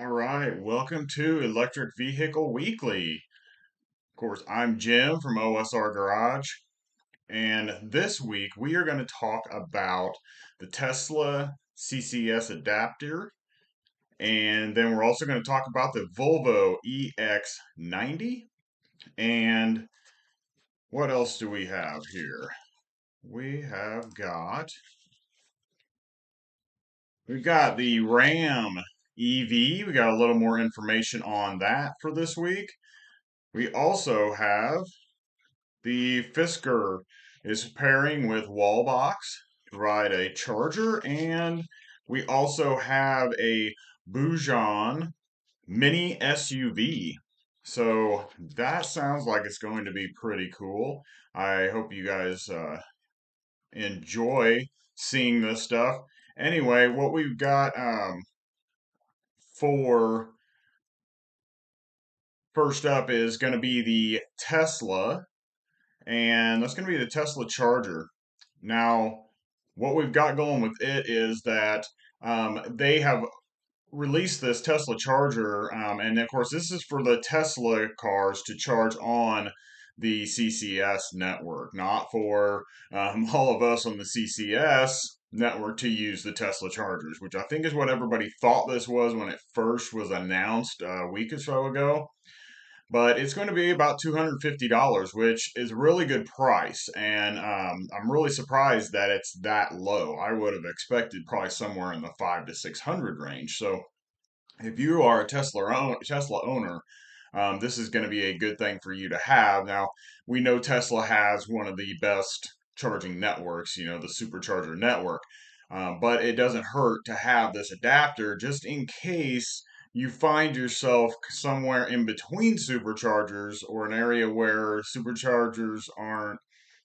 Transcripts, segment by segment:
All right, welcome to Electric Vehicle Weekly. Of course, I'm Jim from OSR Garage, and this week we are going to talk about the Tesla CCS adapter, and then we're also going to talk about the Volvo EX90. And what else do we have here? We've got the Ram EV. We got a little more information on that for this week. We also have the Fisker is pairing with Wallbox to provide a charger, and we also have a Baojun mini SUV. So that sounds like it's going to be pretty cool. I hope you guys enjoy seeing this stuff. Anyway, what we've got for first up is going to be the Tesla, and that's going to be the Tesla charger. Now, what we've got going with it is that they have released this Tesla charger, and of course, this is for the Tesla cars to charge on the CCS network, not for all of us on the CCS network to use the Tesla chargers, which I think is what everybody thought this was when it first was announced a week or so ago. But it's going to be about $250, which is a really good price. And I'm really surprised that it's that low. I would have expected probably somewhere in the 5 to 600 range. So if you are a Tesla owner, this is going to be a good thing for you to have. Now, we know Tesla has one of the best charging networks, the supercharger network. But it doesn't hurt to have this adapter just in case you find yourself somewhere in between superchargers or an area where superchargers aren't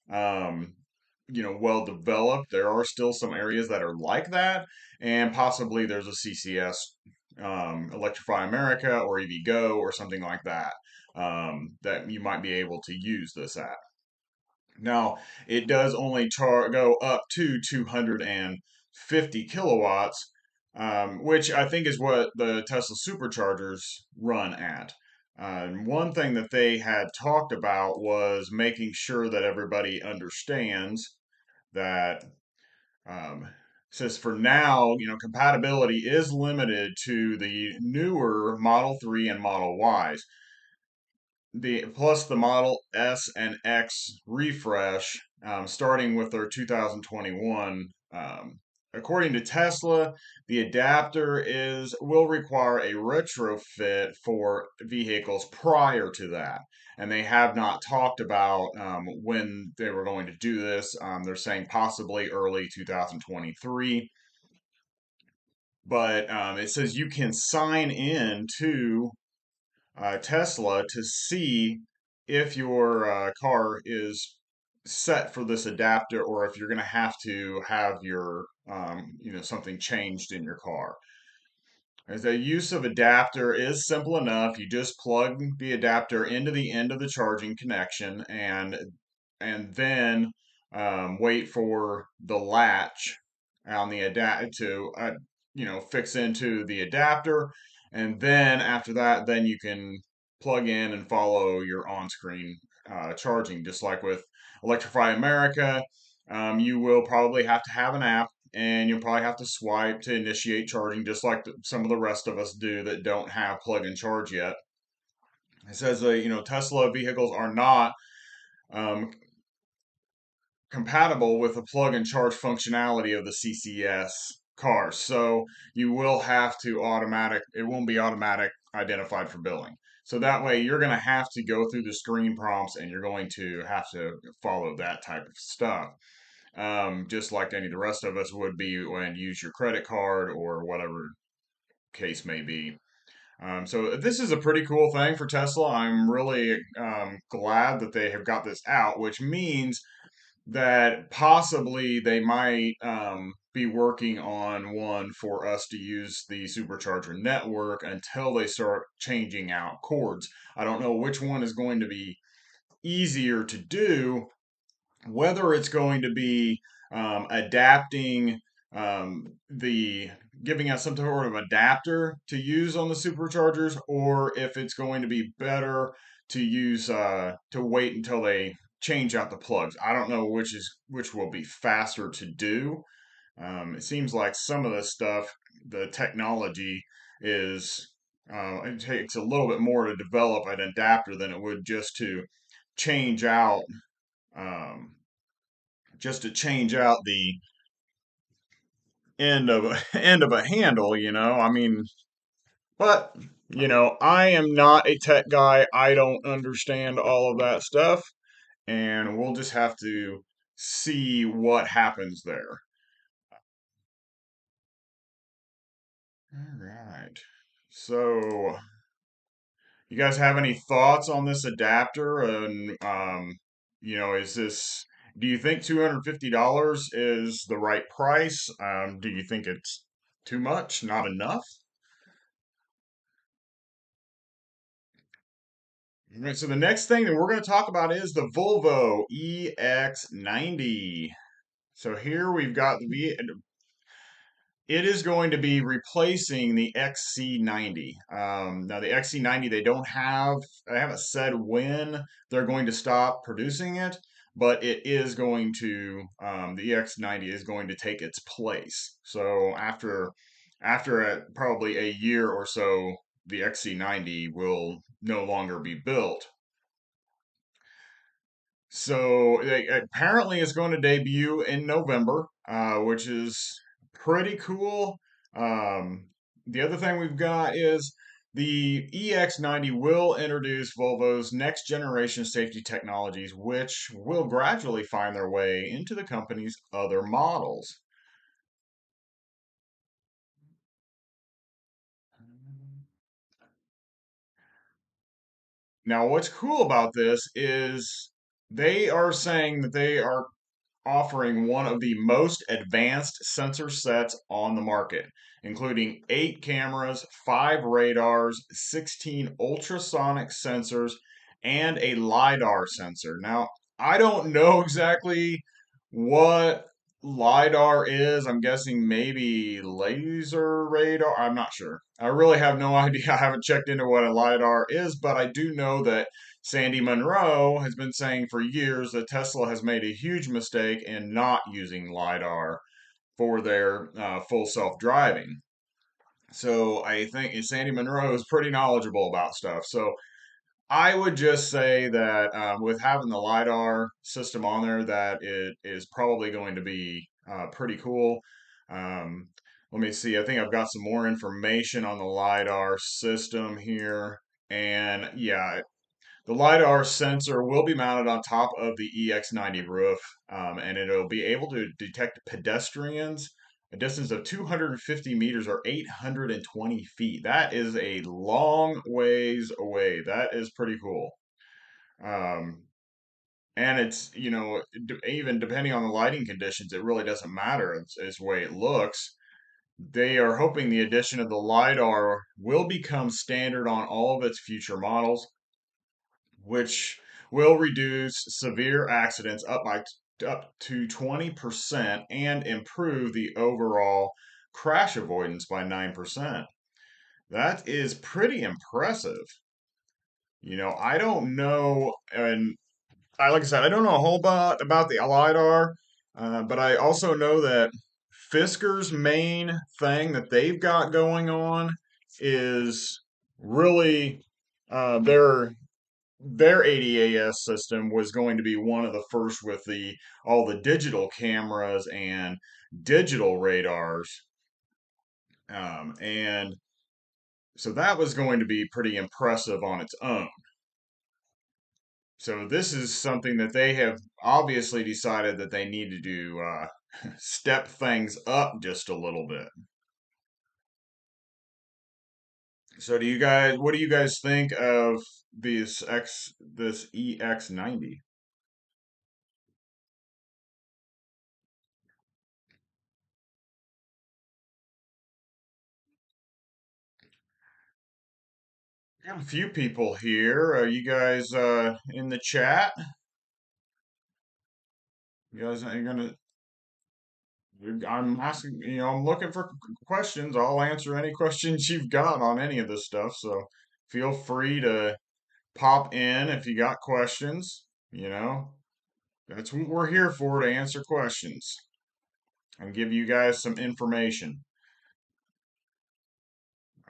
well developed. There are still some areas that are like that, and possibly there's a CCS, Electrify America or EV or something like that, that you might be able to use this at. Now, it does only go up to 250 kilowatts, which I think is what the Tesla superchargers run at. One thing that they had talked about was making sure that everybody understands that, since for now, compatibility is limited to the newer Model 3 and Model Ys. The Model S and X refresh, starting with their 2021. According to Tesla, the adapter will require a retrofit for vehicles prior to that, and they have not talked about when they were going to do this. They're saying possibly early 2023, but it says you can sign in to Tesla to see if your car is set for this adapter or if you're going to have your something changed in your car. As the use of adapter is simple enough. You just plug the adapter into the end of the charging connection, and then wait for the latch on the adapter to fix into the adapter, and then after that, then you can plug in and follow your on-screen charging. Just like with Electrify America, you will probably have to have an app, and you'll probably have to swipe to initiate charging, just like some of the rest of us do that don't have plug and charge yet. It says Tesla vehicles are not um, compatible with the plug and charge functionality of the CCS cars. So you will have to it won't be automatic identified for billing. So that way you're going to have to go through the screen prompts, and you're going to have to follow that type of stuff. Just like any of the rest of us would be when you use your credit card or whatever case may be. So this is a pretty cool thing for Tesla. I'm really glad that they have got this out, which means that possibly they might be working on one for us to use the supercharger network until they start changing out cords. I don't know which one is going to be easier to do, whether it's going to be adapting the giving us some sort of adapter to use on the superchargers, or if it's going to be better to use to wait until they change out the plugs. I don't know which will be faster to do. It seems like some of the stuff, the technology is it takes a little bit more to develop an adapter than it would change out um, just to change out the end of a end of a handle, you know. I mean, but I am not a tech guy. I don't understand all of that stuff, and we'll just have to see what happens there. All right. So, you guys have any thoughts on this adapter? And is this? Do you think $250 is the right price? Do you think it's too much, not enough? All right, so the next thing that we're going to talk about is the Volvo EX90. So here we've got it is going to be replacing the XC90. Now the XC90, I haven't said when they're going to stop producing it, but it is going to, the EX90 is going to take its place. So after probably a year or so, the XC90 will no longer be built. So apparently it's going to debut in November, which is pretty cool. Um, the other thing we've got is the EX90 will introduce Volvo's next generation safety technologies, which will gradually find their way into the company's other models. Now, what's cool about this is they are saying that they are offering one of the most advanced sensor sets on the market, including 8 cameras, 5 radars, 16 ultrasonic sensors, and a LiDAR sensor. Now, I don't know exactly what LiDAR is. I'm guessing maybe laser radar. I'm not sure. I really have no idea. I haven't checked into what a LiDAR is, but I do know that Sandy Munro has been saying for years that Tesla has made a huge mistake in not using LiDAR for their full self driving. So I think Sandy Munro is pretty knowledgeable about stuff. So I would just say that with having the LiDAR system on there, that it is probably going to be pretty cool. Um, Let me see. I think I've got some more information on the LiDAR system here. And yeah, the LiDAR sensor will be mounted on top of the EX90 roof, and it'll be able to detect pedestrians a distance of 250 meters or 820 feet. That is a long ways away. That is pretty cool. Um, and it's, even depending on the lighting conditions, it really doesn't matter. It's the way it looks. They are hoping the addition of the LiDAR will become standard on all of its future models, which will reduce severe accidents up to 20% and improve the overall crash avoidance by 9%. That is pretty impressive. I don't know, and like I said, I don't know a whole lot about the LiDAR, but I also know that Fisker's main thing that they've got going on is really their ADAS system was going to be one of the first with the all the digital cameras and digital radars, and so that was going to be pretty impressive on its own. So this is something that they have obviously decided that they need to do step things up just a little bit. So what do you guys think of this EX90? We have a few people here. Are you guys in the chat? You guys are gonna. I'm asking, I'm looking for questions. I'll answer any questions you've got on any of this stuff. So feel free to pop in if you got questions. You know, that's what we're here for, to answer questions and give you guys some information.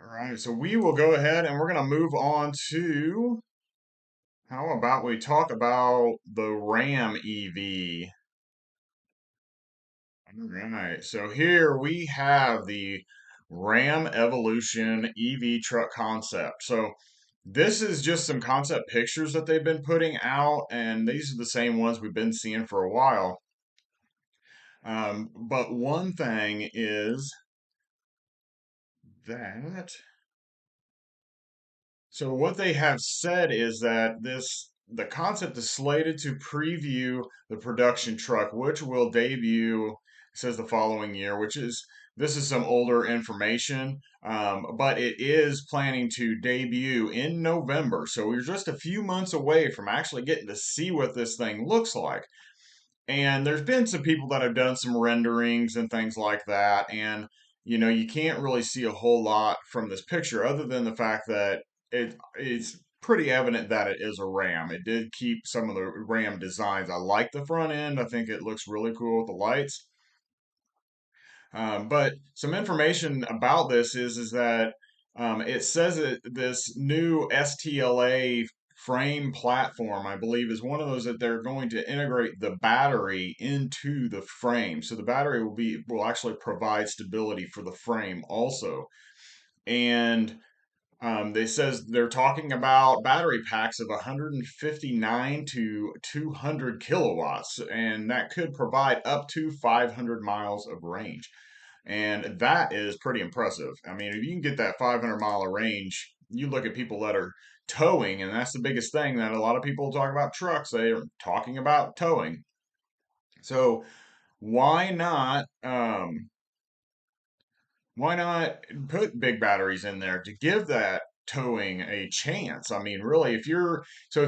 All right, so we will go ahead and we're going to move on to, how about we talk about the Ram EV? All right, so here we have the Ram Evolution EV truck concept. So this is just some concept pictures that they've been putting out, and these are the same ones we've been seeing for a while. But one thing is that, so what they have said is that the concept is slated to preview the production truck, which will debut, it says the following year, which is, this is some older information, but it is planning to debut in November. So we're just a few months away from actually getting to see what this thing looks like. And there's been some people that have done some renderings and things like that. And, you can't really see a whole lot from this picture other than the fact that it's pretty evident that it is a Ram. It did keep some of the Ram designs. I like the front end. I think it looks really cool with the lights. But some information about this is that it says that this new STLA frame platform, I believe, is one of those that they're going to integrate the battery into the frame. So the battery will actually provide stability for the frame also. And they says they're talking about battery packs of 159 to 200 kilowatts, and that could provide up to 500 miles of range. And that is pretty impressive. I mean, if you can get that 500-mile range, you look at people that are towing, and that's the biggest thing that a lot of people talk about trucks. They are talking about towing. So why not? Why not put big batteries in there to give that towing a chance? I mean, really, if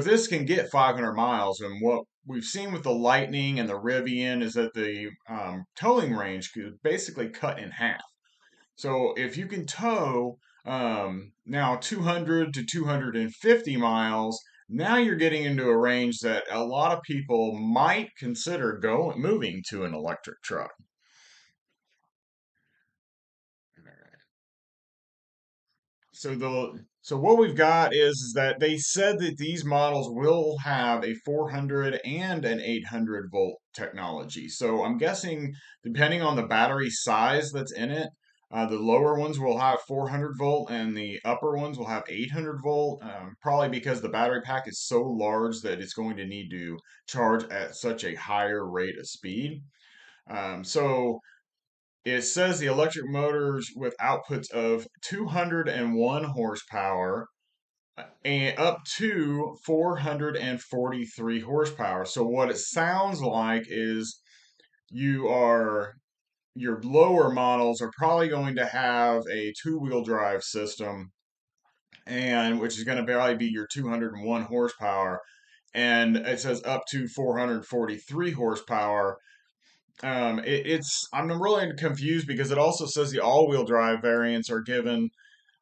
this can get 500 miles, and what we've seen with the Lightning and the Rivian is that the towing range could basically cut in half. So if you can tow now 200 to 250 miles, now you're getting into a range that a lot of people might consider moving to an electric truck. So what we've got is that they said that these models will have a 400 and an 800 volt technology. So I'm guessing, depending on the battery size that's in it, the lower ones will have 400 volt and the upper ones will have 800 volt, probably because the battery pack is so large that it's going to need to charge at such a higher rate of speed. So it says the electric motors with outputs of 201 horsepower and up to 443 horsepower. So what it sounds like is you are your lower models are probably going to have a two-wheel drive system, and which is going to probably be your 201 horsepower, and it says up to 443 horsepower. I'm really confused because it also says the all-wheel drive variants are given.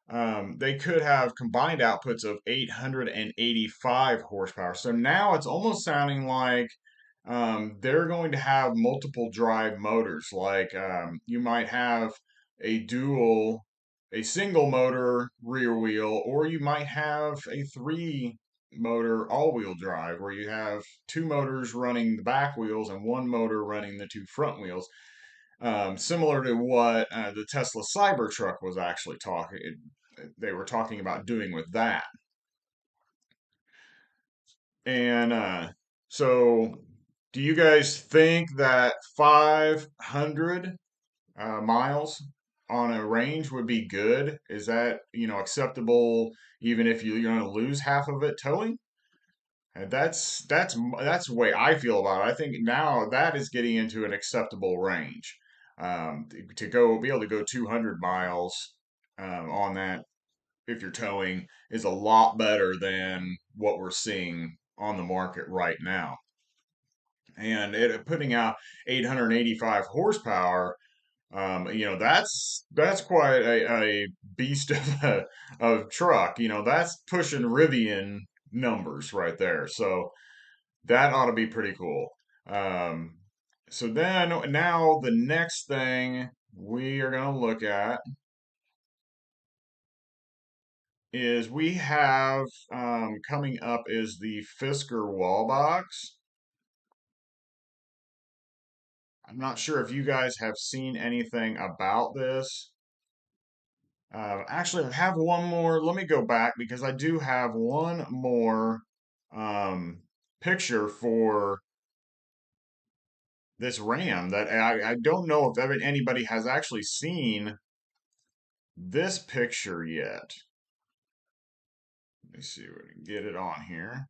They could have combined outputs of 885 horsepower. So now it's almost sounding like they're going to have multiple drive motors. Like you might have a a single motor rear wheel, or you might have a three motor all wheel drive where you have two motors running the back wheels and one motor running the two front wheels, similar to what the Tesla Cybertruck was actually talking. They were talking about doing with that, and so do you guys think that 500 miles on a range would be good? Is that acceptable even if you're going to lose half of it towing? And that's the way I feel about it. I think now that is getting into an acceptable range. To go be able to go 200 miles on that if you're towing is a lot better than what we're seeing on the market right now. and it putting out 885 horsepower. That's quite a beast of a truck. That's pushing Rivian numbers right there. So that ought to be pretty cool. Um, so then now the next thing we are going to look at is we have coming up is the Fisker Wallbox. I'm not sure if you guys have seen anything about this. Actually, I have one more. Let me go back because I do have one more um, picture for this Ram that I don't know if anybody has actually seen this picture yet. Let me see if we can get it on here.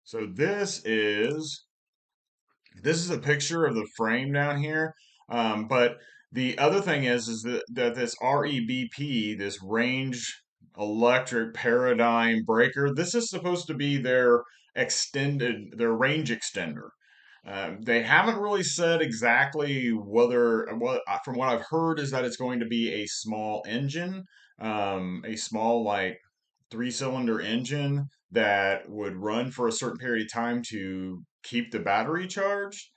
So this is a picture of the frame down here. But the other thing is that this REBP, this range electric paradigm breaker, this is supposed to be their range extender. They haven't really said exactly from what I've heard is that it's going to be a small engine, a small like three-cylinder engine that would run for a certain period of time to keep the battery charged.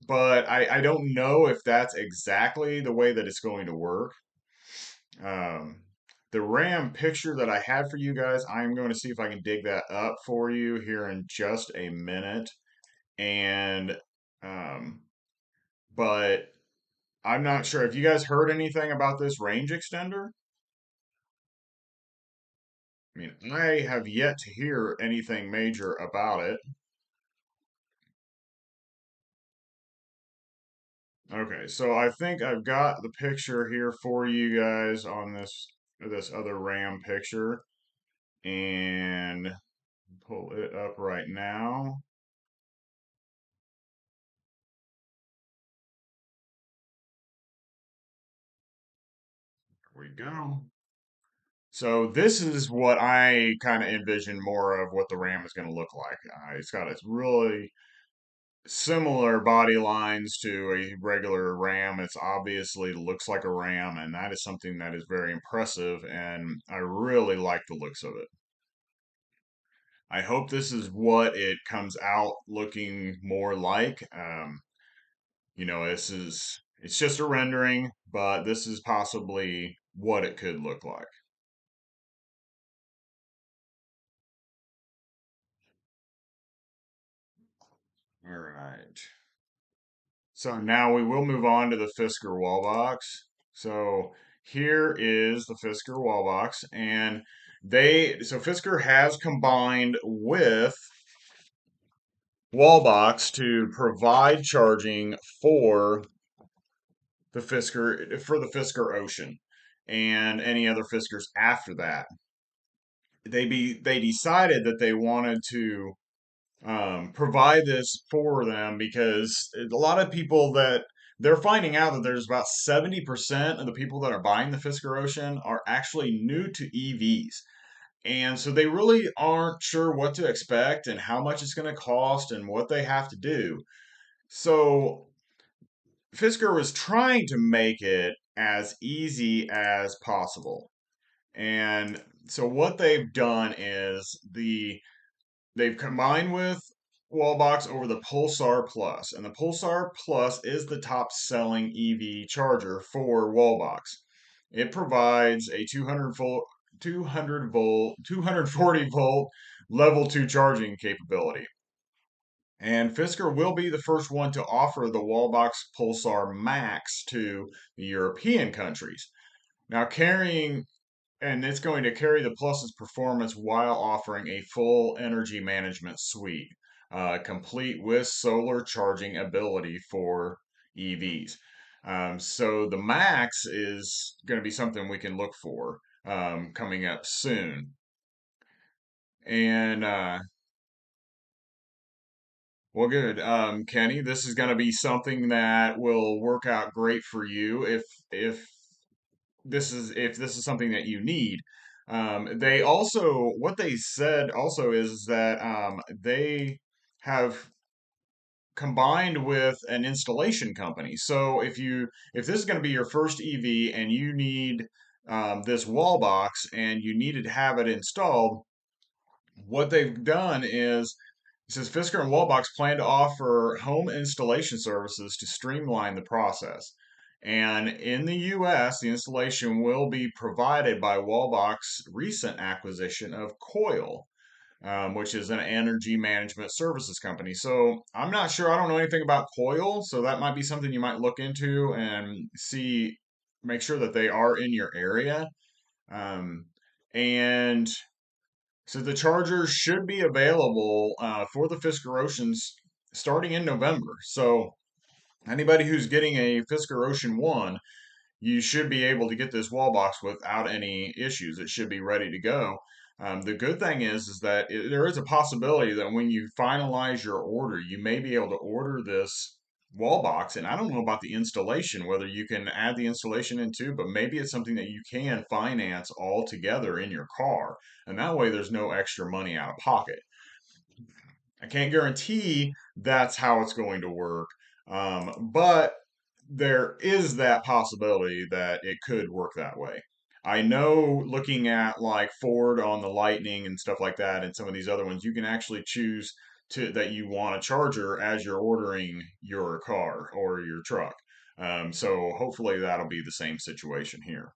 But I don't know if that's exactly the way that it's going to work. Um, the RAM picture that I had for you guys, I'm going to see if I can dig that up for you here in just a minute. And, um, but I'm not sure. Have you guys heard anything about this range extender? I mean, I have yet to hear anything major about it. Okay, so I think I've got the picture here for you guys on this other RAM picture, and pull it up right now. Here we go. So this is what I kind of envision more of what the RAM is going to look like. It's got its really similar body lines to a regular Ram. It's obviously looks like a Ram, and that is something that is very impressive, and I really like the looks of it. I hope this is what it comes out looking more like. It's just a rendering, but this is possibly what it could look like. All right. So now we will move on to the Fisker Wallbox. So here is the Fisker Wallbox, and so Fisker has combined with Wallbox to provide charging for the Fisker Ocean and any other Fiskers after that. They decided that they wanted to provide this for them because a lot of people that they're finding out that there's about 70% of the people that are buying the Fisker Ocean are actually new to EVs. And so they really aren't sure what to expect and how much it's going to cost and what they have to do. So Fisker was trying to make it as easy as possible. And so what they've done is they've combined with Wallbox over the Pulsar Plus, and the Pulsar Plus is the top selling EV charger for Wallbox. It provides a 240 volt level 2 charging capability. And Fisker will be the first one to offer the Wallbox Pulsar Max to the European countries. Now, it's going to carry the Plus's performance while offering a full energy management suite, complete with solar charging ability for EVs. So the Max is going to be something we can look for coming up soon. And well, good, Kenny. This is going to be something that will work out great for you if this is something that you need. They also, what they said also is that they have combined with an installation company. So if this is going to be your first EV and you need this wall box and you needed to have it installed, what they've done is it says Fisker and Wallbox plan to offer home installation services to streamline the process. And in the US, the installation will be provided by Wallbox's recent acquisition of Coil, which is an energy management services company. So I'm not sure. I don't know anything about Coil, so that might be something you might look into and see, make sure that they are in your area. Um, and so the chargers should be available for the Fisker Oceans starting in November. So anybody who's getting a Fisker Ocean 1, you should be able to get this wall box without any issues. It should be ready to go. The good thing is that there is a possibility that when you finalize your order, you may be able to order this wall box. And I don't know about the installation, whether you can add the installation in too, but maybe it's something that you can finance all together in your car. And that way there's no extra money out of pocket. I can't guarantee that's how it's going to work. But there is that possibility that it could work that way. I know looking at like Ford on the Lightning and stuff like that, and some of these other ones, you can actually choose to that you want a charger as you're ordering your car or your truck. So hopefully that'll be the same situation here.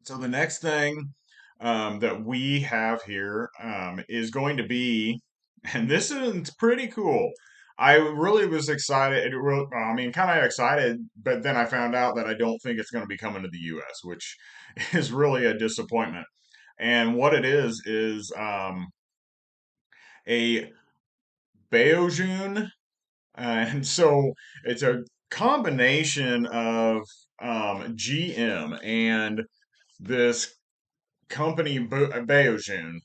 So the next thing that we have here is going to be, and this is pretty cool. I really was excited. I mean, kind of excited, but then I found out that I don't think it's going to be coming to the U.S., which is really a disappointment. And what it is a Baojun, and so it's a combination of GM and this company Baojun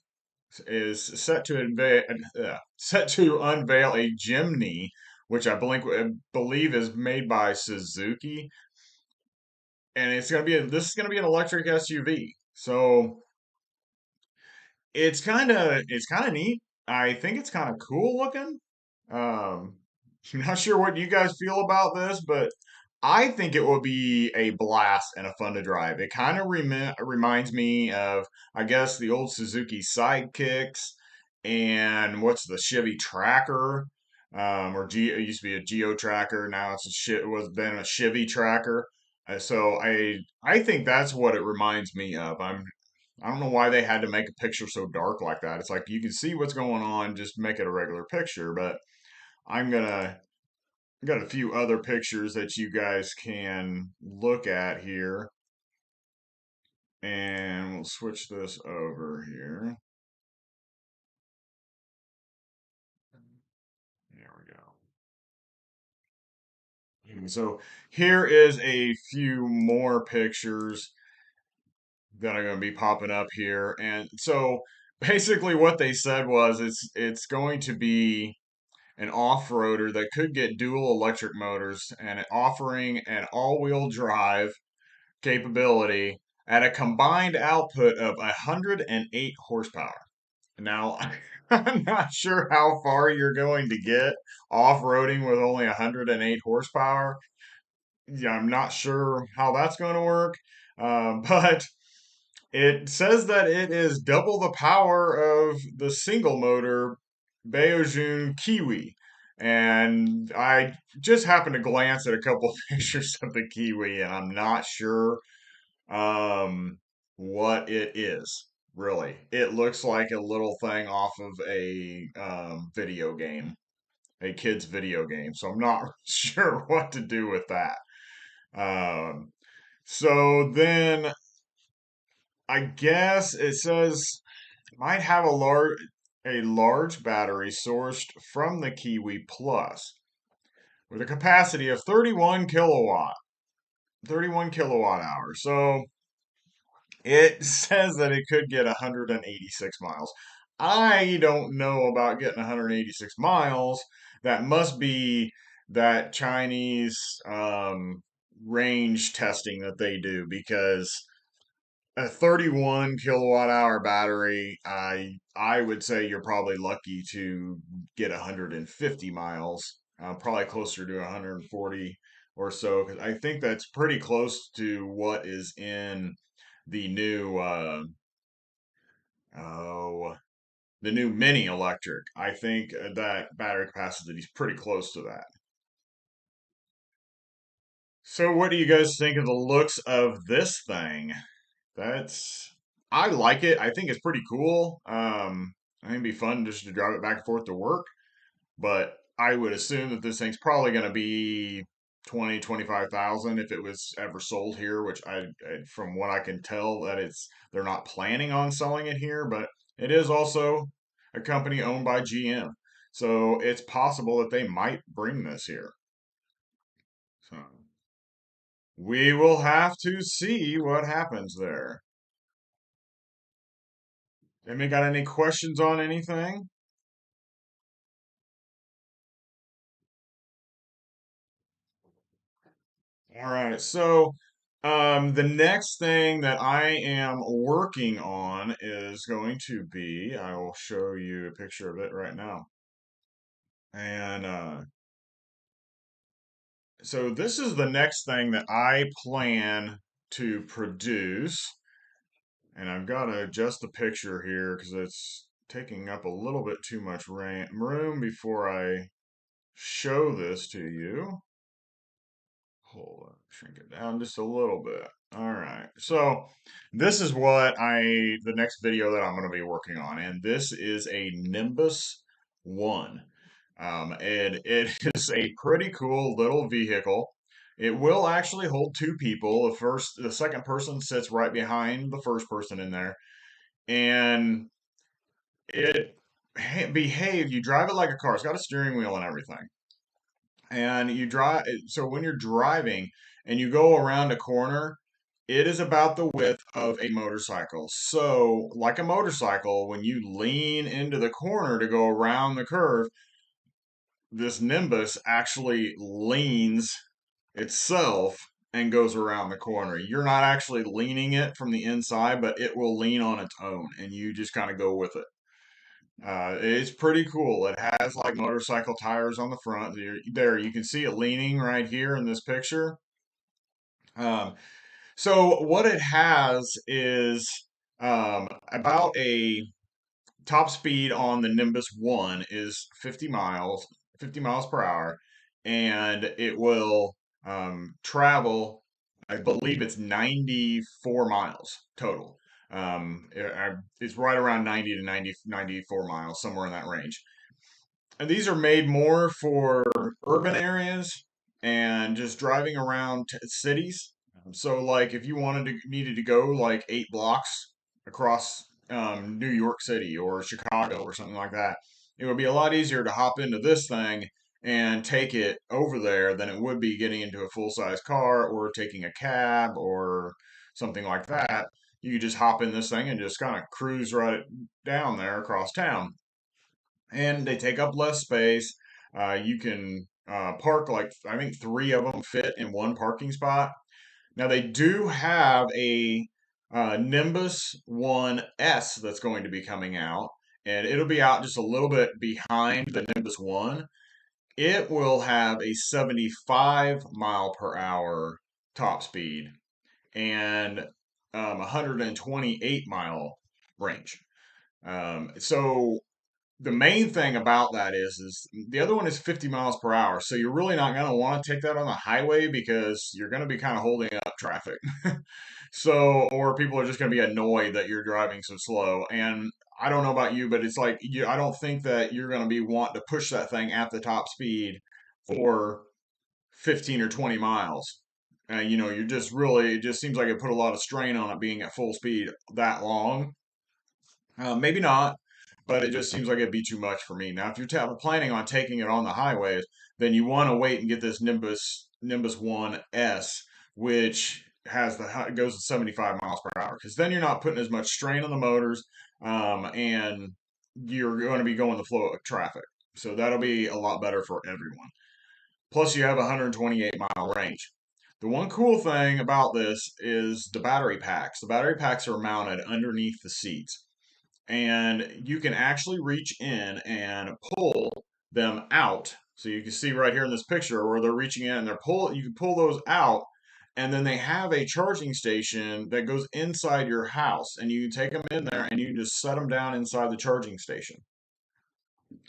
is set to unveil a Jimny, which believe is made by Suzuki, and this is gonna be an electric SUV. So it's kind of neat. I think it's kind of cool looking. Um, I'm not sure what you guys feel about this, but I think it will be a blast and a fun to drive. It kind of reminds me of, I guess, the old Suzuki Sidekicks and what's the Chevy Tracker, it used to be a Geo Tracker. Now it was then a Chevy Tracker. So I think that's what it reminds me of. I don't know why they had to make a picture so dark like that. It's like you can see what's going on, just make it a regular picture. But I'm gonna got a few other pictures that you guys can look at here, and we'll switch this over here. There we go. So here is a few more pictures that are going to be popping up here, and so basically what they said was it's going to be an off-roader that could get dual electric motors and offering an all-wheel drive capability at a combined output of 108 horsepower. Now, I'm not sure how far you're going to get off-roading with only 108 horsepower. Yeah, I'm not sure how that's going to work, but it says that it is double the power of the single motor Baojun Kiwi. And I just happened to glance at a couple pictures of the Kiwi, and I'm not sure what it is. Really, it looks like a little thing off of a video game, a kid's video game. So I'm not sure what to do with that. Um, so then I guess it says might have a large battery sourced from the Kiwi Plus with a capacity of 31 kilowatt hours. So it says that it could get 186 miles. I don't know about getting 186 miles. That must be that Chinese range testing that they do, because a 31 kilowatt hour battery, I would say you're probably lucky to get 150 miles, probably closer to 140 or so, because I think that's pretty close to what is in the new oh the new mini electric. I think that battery capacity is pretty close to that. So what do you guys think of the looks of this thing? That's I like it. I think it's pretty cool. I think it'd be fun just to drive it back and forth to work, but I would assume that this thing's probably going to be 20, 25,000 if it was ever sold here, which from what I can tell, that they're not planning on selling it here, but it is also a company owned by GM. So it's possible that they might bring this here. So we will have to see what happens there. Anybody got any questions on anything? All right. So, the next thing that I am working on is going to be, I will show you a picture of it right now. And so this is the next thing that I plan to produce. And I've got to adjust the picture here because it's taking up a little bit too much room before I show this to you. Hold on, shrink it down just a little bit. All right. So this is the next video that I'm going to be working on, and this is a Nimbus 1. And it is a pretty cool little vehicle. It will actually hold two people. The second person sits right behind the first person in there, and it behaves. You drive it like a car. It's got a steering wheel and everything, and you drive. So when you're driving and you go around a corner, it is about the width of a motorcycle. So, like a motorcycle, when you lean into the corner to go around the curve, this Nimbus actually leans itself and goes around the corner. You're not actually leaning it from the inside, but it will lean on its own, and you just kind of go with it. It's pretty cool. It has like motorcycle tires on the front. There, you can see it leaning right here in this picture. Um, so what it has is about a top speed on the Nimbus 1 is 50 miles per hour, and it will travel, I believe it's 94 miles total. It's right around 90 to 94 miles, somewhere in that range. And these are made more for urban areas and just driving around cities. So, like, if you needed to go like 8 blocks across New York City or Chicago or something like that, it would be a lot easier to hop into this thing and take it over there than it would be getting into a full-size car or taking a cab or something like that. You could just hop in this thing and just kind of cruise right down there across town, and they take up less space. You can park, like, I think three of them fit in one parking spot. Now they do have a Nimbus 1S that's going to be coming out, and it'll be out just a little bit behind the Nimbus 1. It will have a 75 mile per hour top speed and 128-mile range. So the main thing about that is the other one is 50 miles per hour. So you're really not going to want to take that on the highway because you're going to be kind of holding up traffic. So, or people are just going to be annoyed that you're driving so slow. And I don't know about you, but it's like I don't think that you're going to be wanting to push that thing at the top speed for 15 or 20 miles. You're just really, it just seems like it put a lot of strain on it being at full speed that long. Maybe not, but it just seems like it'd be too much for me. Now, if you're planning on taking it on the highways, then you want to wait and get this Nimbus 1S, which goes to 75 miles per hour, because then you're not putting as much strain on the motors, and you're going to be going the flow of traffic. So that'll be a lot better for everyone. Plus, you have a 128-mile range. The one cool thing about this is the battery packs. The battery packs are mounted underneath the seats, and you can actually reach in and pull them out. So you can see right here in this picture where they're reaching in and you can pull those out, and then they have a charging station that goes inside your house, and you can take them in there and you can just set them down inside the charging station.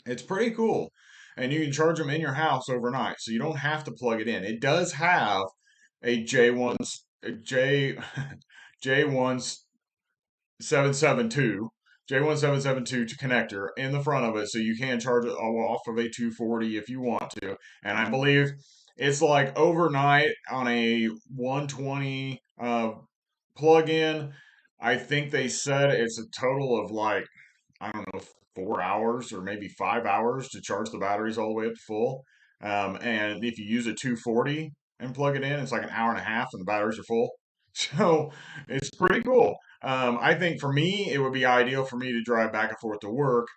It's pretty cool. And you can charge them in your house overnight, so you don't have to plug it in. It does have a J J1772 J1772 connector in the front of it, so you can charge it off of a 240 if you want to. And I believe it's like overnight on a 120 plug-in. I think they said it's a total of like, I don't know, 4 hours or maybe 5 hours to charge the batteries all the way up to full. And if you use a 240 and plug it in, it's like an hour and a half and the batteries are full. So it's pretty cool. I think for me, it would be ideal for me to drive back and forth to work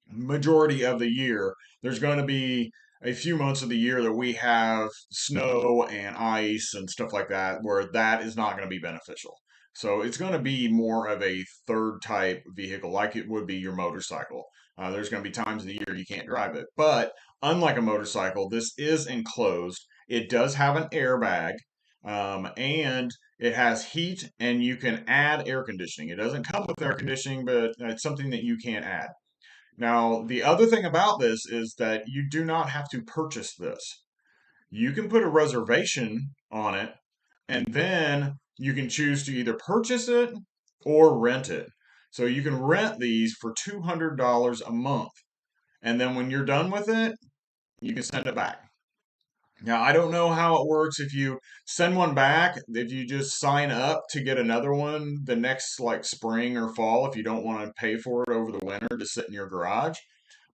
majority of the year. There's going to be a few months of the year that we have snow and ice and stuff like that where that is not going to be beneficial. So it's going to be more of a third type vehicle, like it would be your motorcycle. There's going to be times of the year you can't drive it. But unlike a motorcycle, this is enclosed. It does have an airbag, and it has heat, and you can add air conditioning. It doesn't come with air conditioning, but it's something that you can add. Now, the other thing about this is that you do not have to purchase this. You can put a reservation on it, and then you can choose to either purchase it or rent it. So you can rent these for $200 a month. And then when you're done with it, you can send it back. Now, I don't know how it works if you send one back, if you just sign up to get another one the next like spring or fall, if you don't want to pay for it over the winter to sit in your garage.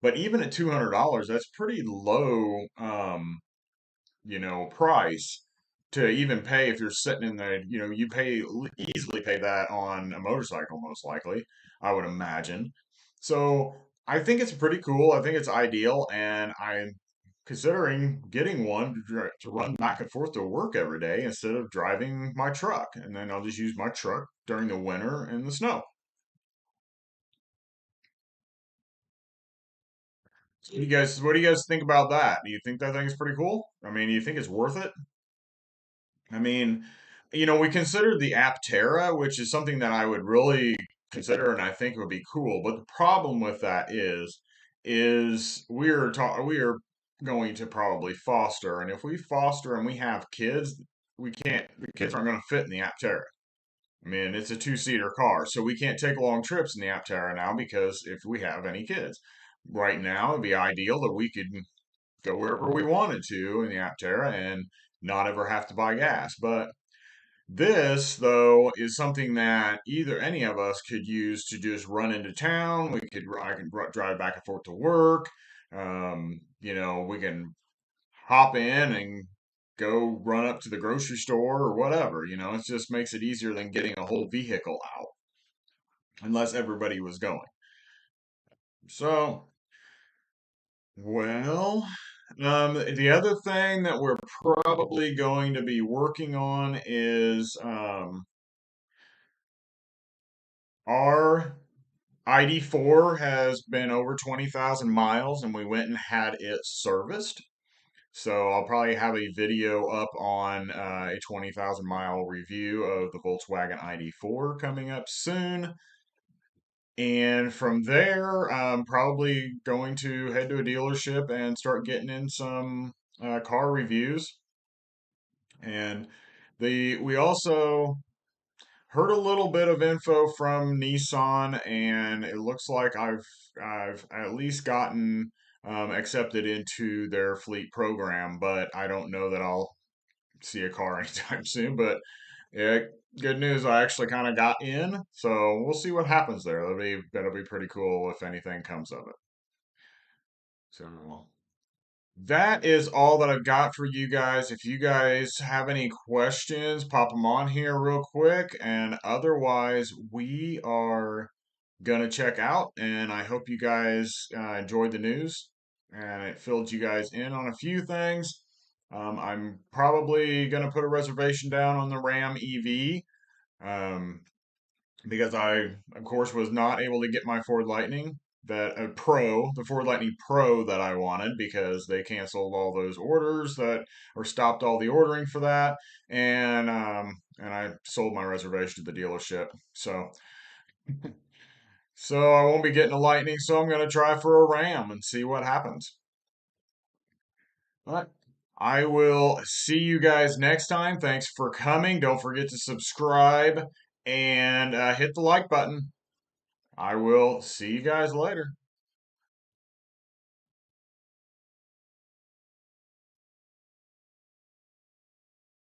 But even at $200, that's pretty low, price to even pay if you're sitting in the, you easily pay that on a motorcycle, most likely, I would imagine. So I think it's pretty cool. I think it's ideal, and I'm considering getting one to run back and forth to work every day instead of driving my truck. And then I'll just use my truck during the winter and the snow. What do you guys think about that? Do you think that thing's pretty cool? I mean, do you think it's worth it? I mean, we considered the Aptera, which is something that I would really consider and I think would be cool. But the problem with that is we are going to probably foster, and if we foster and we have kids, we can't. The kids aren't going to fit in the Aptera. I mean, it's a two-seater car, so we can't take long trips in the Aptera now because if we have any kids, right now it'd be ideal that we could go wherever we wanted to in the Aptera and not ever have to buy gas. But this, though, is something that either any of us could use to just run into town. I can drive back and forth to work. We can hop in and go run up to the grocery store or whatever. It just makes it easier than getting a whole vehicle out, unless everybody was going. So, well, the other thing that we're probably going to be working on is our ID4 has been over 20,000 miles and we went and had it serviced. So I'll probably have a video up on a 20,000 mile review of the Volkswagen ID4 coming up soon. And from there, I'm probably going to head to a dealership and start getting in some car reviews. And we also heard a little bit of info from Nissan, and it looks like I've at least gotten accepted into their fleet program, but I don't know that I'll see a car anytime soon. But yeah, good news, I actually kind of got in, so we'll see what happens there. That'll be pretty cool if anything comes of it. So that is all that I've got for you guys. If you guys have any questions, pop them on here real quick. And otherwise, we are going to check out. And I hope you guys enjoyed the news and it filled you guys in on a few things. I'm probably going to put a reservation down on the Ram EV. Because I, of course, was not able to get my Ford Lightning the Ford Lightning Pro that I wanted because they canceled all those orders that or stopped all the ordering for that, and I sold my reservation to the dealership. So I won't be getting a Lightning, so I'm gonna try for a Ram and see what happens. But I will see you guys next time. Thanks for coming. Don't forget to subscribe and hit the like button. I will see you guys later.